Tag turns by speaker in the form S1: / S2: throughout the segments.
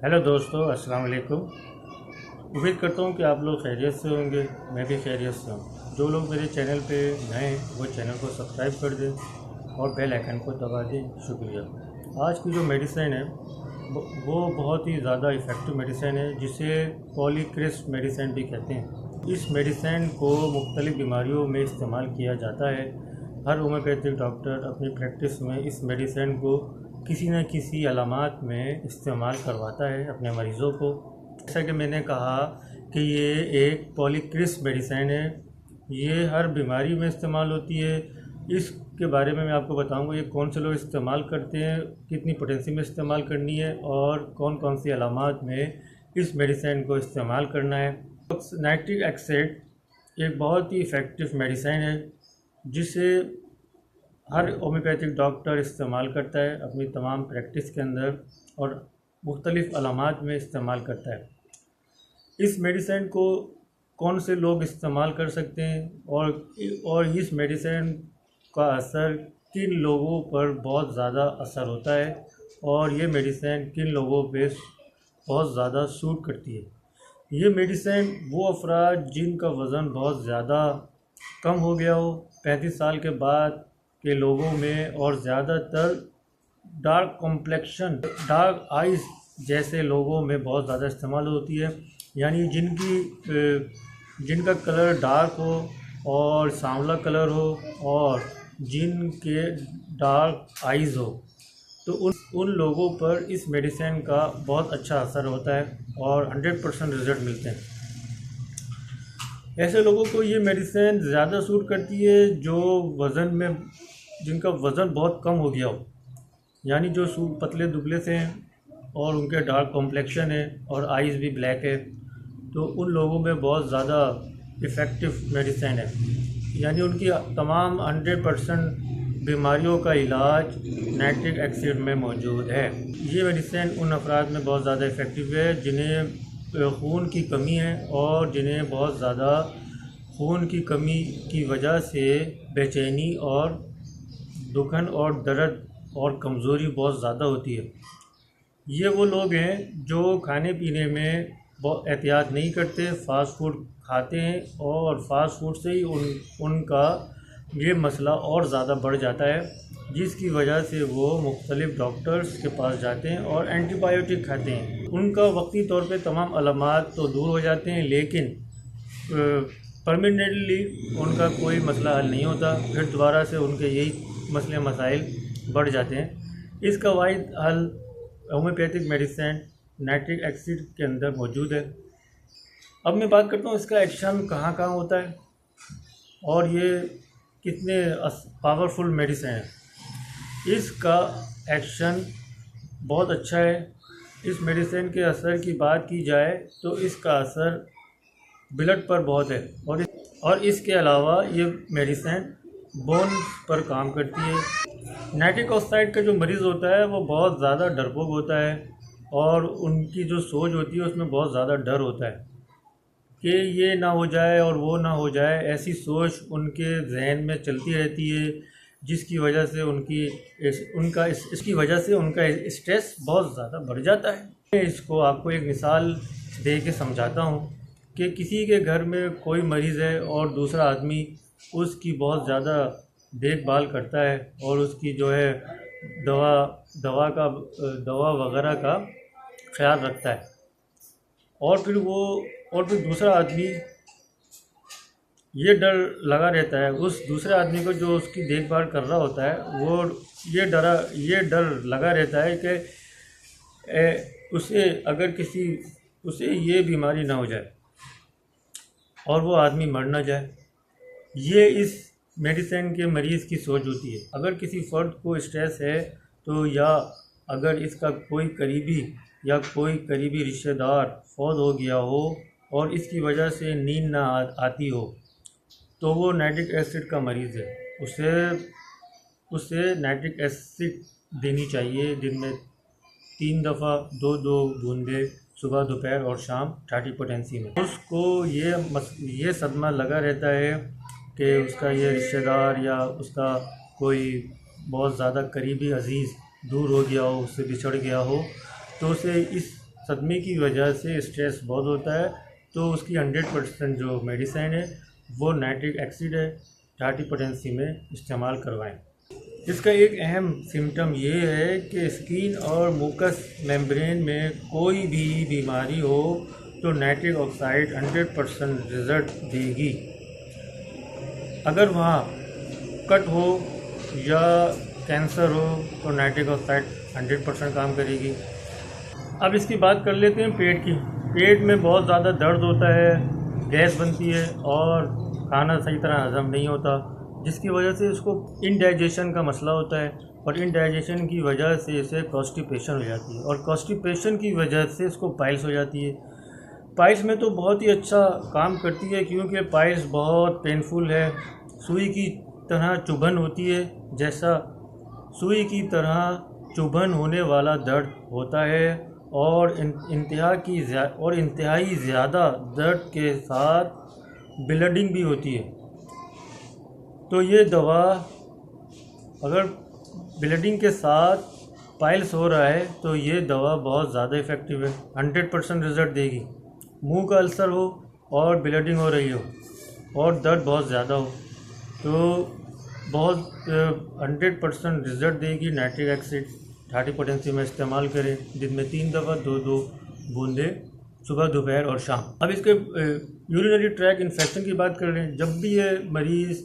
S1: Hello दोस्तों, अस्सलाम वालेकुम। उम्मीद करता हूँ कि आप लोग खैरियत से होंगे। मैं भी खैरियत से हूँ। जो लोग मेरे चैनल पे नए हैं वो चैनल को सब्सक्राइब कर दें और बेल आइकन को दबा दें। शुक्रिया। आज की जो मेडिसिन है वो बहुत ही ज़्यादा इफ़ेक्टिव मेडिसिन है, जिसे पॉलीक्रिस्ट मेडिसिन भी कहते हैं। इस मेडिसिन को मुख्तलिफ़ बीमारियों में इस्तेमाल किया जाता है। हर होम्योपैथिक डॉक्टर अपनी प्रैक्टिस में इस मेडिसिन को किसी न किसी अलामात में इस्तेमाल करवाता है अपने मरीज़ों को। जैसा कि मैंने कहा कि ये एक पॉलीक्रिस्ट मेडिसिन है, ये हर बीमारी में इस्तेमाल होती है। इसके बारे में मैं आपको बताऊंगा ये कौन से लोग इस्तेमाल करते हैं, कितनी पोटेंसी में इस्तेमाल करनी है और कौन कौन सी अलामात में इस मेडिसिन को इस्तेमाल करना है। नाइट्रिक एसिड एक बहुत ही इफ़ेक्टिव मेडिसिन है, जिसे हर होम्योपैथिक डॉक्टर इस्तेमाल करता है अपनी तमाम प्रैक्टिस के अंदर और मुख्तलिफ़ अलामात में इस्तेमाल करता है। इस मेडिसिन को कौन से लोग इस्तेमाल कर सकते हैं और इस मेडिसिन का असर किन लोगों पर बहुत ज़्यादा असर होता है और ये मेडिसिन किन लोगों पे बहुत ज़्यादा सूट करती है। ये मेडिसिन वो अफराद जिनका वज़न बहुत ज़्यादा कम हो गया हो, 35 साल के बाद के लोगों में, और ज़्यादातर डार्क कॉम्प्लेक्शन, डार्क आइज़ जैसे लोगों में बहुत ज़्यादा इस्तेमाल होती है। यानी जिनका कलर डार्क हो और सांवला कलर हो और जिनके डार्क आइज़ हो, तो उन लोगों पर इस मेडिसिन का बहुत अच्छा असर होता है और 100% रिज़ल्ट मिलते हैं। ऐसे लोगों को ये मेडिसिन ज़्यादा सूट करती है जिनका वज़न बहुत कम हो गया हो, यानी जो पतले दुबले से हैं और उनके डार्क कॉम्प्लेक्शन है और आइज़ भी ब्लैक है, तो उन लोगों में बहुत ज़्यादा इफ़ेक्टिव मेडिसिन है। यानी उनकी तमाम 100% बीमारियों का इलाज नाइट्रिक एसिड में मौजूद है। ये मेडिसिन उन अफराद में बहुत ज़्यादा इफ़ेक्टिव है जिन्हें खून की कमी है और जिन्हें बहुत ज़्यादा खून की कमी की वजह से बेचैनी और दुखन और दर्द और कमज़ोरी बहुत ज़्यादा होती है। ये वो लोग हैं जो खाने पीने में बहुत एहतियात नहीं करते, फ़ास्ट फूड खाते हैं और फ़ास्ट फूड से ही उनका ये मसला और ज़्यादा बढ़ जाता है, जिसकी वजह से वो मुख्तलिफ़ डॉक्टर्स के पास जाते हैं और एंटीबायोटिक खाते हैं। उनका वक्ती तौर पे तमाम अलामात तो दूर हो जाते हैं, लेकिन परमानेंटली उनका कोई मसला हल नहीं होता। फिर दोबारा से उनके यही मसले मसाइल बढ़ जाते हैं। इसका वाहिद हल होम्योपैथिक मेडिसिन नाइट्रिक एसिड के अंदर मौजूद है। अब मैं बात करता हूँ इसका एक्शन कहाँ कहाँ होता है और ये कितने पावरफुल मेडिसिन है। इसका एक्शन बहुत अच्छा है। इस मेडिसिन के असर की बात की जाए तो इसका असर ब्लड पर बहुत है और इसके अलावा ये मेडिसिन बोन्स पर काम करती है। नाइट्रिक ऑक्साइड का जो मरीज़ होता है वो बहुत ज़्यादा डरपोक होता है और उनकी जो सोच होती है उसमें बहुत ज़्यादा डर होता है कि ये ना हो जाए और वो ना हो जाए। ऐसी सोच उनके जहन में चलती रहती है, जिसकी वजह से इसकी वजह से उनका स्ट्रेस बहुत ज़्यादा बढ़ जाता है। मैं इसको आपको एक मिसाल दे के समझाता हूँ कि किसी के घर में कोई मरीज़ है और दूसरा आदमी उसकी बहुत ज़्यादा देखभाल करता है और उसकी जो है दवा वगैरह का ख्याल रखता है, और फिर दूसरा आदमी ये डर लगा रहता है उस दूसरे आदमी को जो उसकी देखभाल कर रहा होता है, वो ये डर लगा रहता है कि उसे ये बीमारी ना हो जाए और वो आदमी मर ना जाए। ये इस मेडिसिन के मरीज़ की सोच होती है। अगर किसी फ़र्द को स्ट्रेस है तो, या अगर इसका कोई करीबी रिश्तेदार फौत हो गया हो और इसकी वजह से नींद ना आती हो, तो वो नाइट्रिक एसिड का मरीज़ है। उसे नाइट्रिक एसिड देनी चाहिए दिन में 3 दफ़ा 2-2 बूंदे, सुबह दोपहर और शाम 30 पोटेंसी में। उसको ये सदमा लगा रहता है कि उसका ये रिश्तेदार या उसका कोई बहुत ज़्यादा करीबी अजीज़ दूर हो गया हो, उससे बिछड़ गया हो, तो उसे सदमे की वजह से स्ट्रेस बहुत होता है, तो उसकी 100% जो मेडिसिन है वो नाइट्रिक एसिड है, टार्डी पोटेंसी में इस्तेमाल करवाएं। इसका एक अहम सिम्टम ये है कि स्किन और मुकस मेम्ब्रेन में कोई भी बीमारी हो तो नाइट्रिक ऑक्साइड 100% रिजल्ट देगी। अगर वहाँ कट हो या कैंसर हो तो नाइट्रिक ऑक्साइड 100% काम करेगी। अब इसकी बात कर लेते हैं पेट की। पेट में बहुत ज़्यादा दर्द होता है, गैस बनती है और खाना सही तरह हजम नहीं होता, जिसकी वजह से इसको इनडाइजेशन का मसला होता है और इनडाइजेशन की वजह से इसे कॉन्स्टिपेशन हो जाती है और कॉन्स्टिपेशन की वजह से इसको पाइल्स हो जाती है। पाइल्स में तो बहुत ही अच्छा काम करती है क्योंकि पाइल्स बहुत पेनफुल है, सुई की तरह चुभन होती है, जैसा सुई की तरह चुभन होने वाला दर्द होता है और इंतहाई ज़्यादा दर्द के साथ ब्लीडिंग भी होती है। तो ये दवा अगर ब्लीडिंग के साथ पाइल्स हो रहा है तो ये दवा बहुत ज़्यादा इफ़ेक्टिव है, 100% रिज़ल्ट देगी। मुंह का अल्सर हो और ब्लीडिंग हो रही हो और दर्द बहुत ज़्यादा हो तो बहुत 100% रिज़ल्ट देगी नाइट्रिक एसिड। टार्डी पोटेंसी में इस्तेमाल करें, दिन में 3 दफ़ा 2-2 बूंदे, सुबह दोपहर और शाम। अब इसके यूरिनरी ट्रैक इन्फेक्शन की बात कर रहे हैं। जब भी ये मरीज़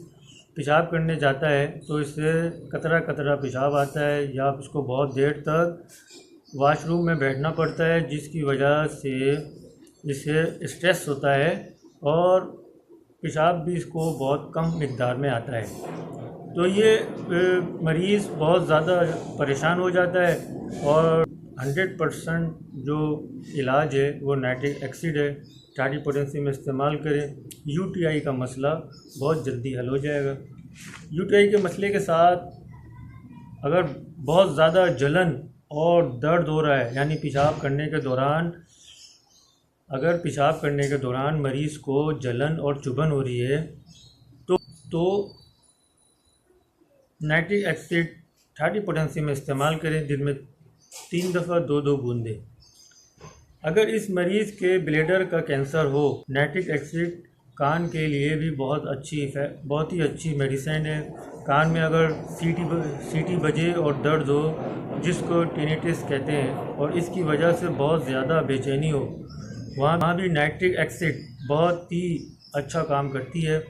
S1: पेशाब करने जाता है तो इससे कतरा कतरा पेशाब आता है या उसको बहुत देर तक वॉशरूम में बैठना पड़ता है, जिसकी वजह से इसे स्ट्रेस होता है और पेशाब भी इसको बहुत कम मिक़दार में आता है। तो ये मरीज़ बहुत ज़्यादा परेशान हो जाता है और 100% जो इलाज है वो नाइट्रिक एसिड है। टार्डी पोटेंसी में इस्तेमाल करें, यूटीआई का मसला बहुत जल्दी हल हो जाएगा। यूटीआई के मसले के साथ अगर बहुत ज़्यादा जलन और दर्द हो रहा है, यानी पेशाब करने के दौरान मरीज़ को जलन और चुभन हो रही है तो नाइट्रिक एसिड टार्डी पोटेंसी में इस्तेमाल करें, दिन में 3 दफ़ा 2-2 बूंदे। अगर इस मरीज़ के ब्लैडर का कैंसर हो, नाइट्रिक एसिड कान के लिए भी बहुत ही अच्छी मेडिसिन है। कान में अगर सीटी बजे और दर्द हो, जिसको टिनिटिस कहते हैं, और इसकी वजह से बहुत ज़्यादा बेचैनी हो, वहाँ भी नाइट्रिक एसिड बहुत ही अच्छा काम करती है।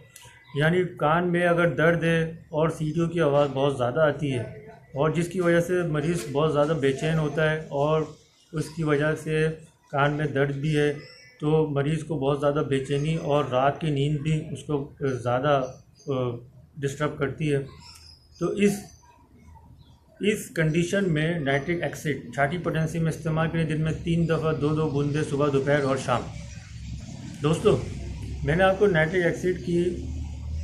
S1: यानी कान में अगर दर्द है और सीटियों की आवाज़ बहुत ज़्यादा आती है और जिसकी वजह से मरीज़ बहुत ज़्यादा बेचैन होता है और उसकी वजह से कान में दर्द भी है, तो मरीज़ को बहुत ज़्यादा बेचैनी और रात की नींद भी उसको ज़्यादा डिस्टर्ब करती है। तो इस कंडीशन में नाइट्रिक एसिड टार्डी पोटेंसी में इस्तेमाल करें, दिन में 3 दफ़ा 2-2 बूंदे, सुबह दोपहर और शाम। दोस्तों, मैंने आपको नाइट्रिक एसिड की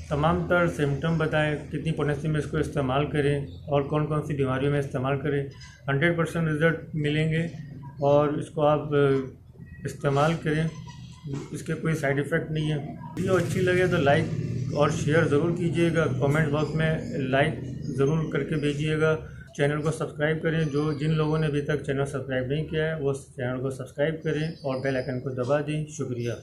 S1: तमाम तर सिम्टम बताएं, कितनी पोटेंसी में इसको इस्तेमाल करें और कौन कौन सी बीमारियों में इस्तेमाल करें। 100% रिज़ल्ट मिलेंगे और इसको आप इस्तेमाल करें, इसके कोई साइड इफ़ेक्ट नहीं है। वीडियो अच्छी लगे तो लाइक और शेयर ज़रूर कीजिएगा, कमेंट बॉक्स में लाइक ज़रूर करके भेजिएगा। चैनल को सब्सक्राइब करें, जिन लोगों ने अभी तक चैनल सब्सक्राइब नहीं किया है वो चैनल को सब्सक्राइब करें और बेल आइकन को दबा दें। शुक्रिया।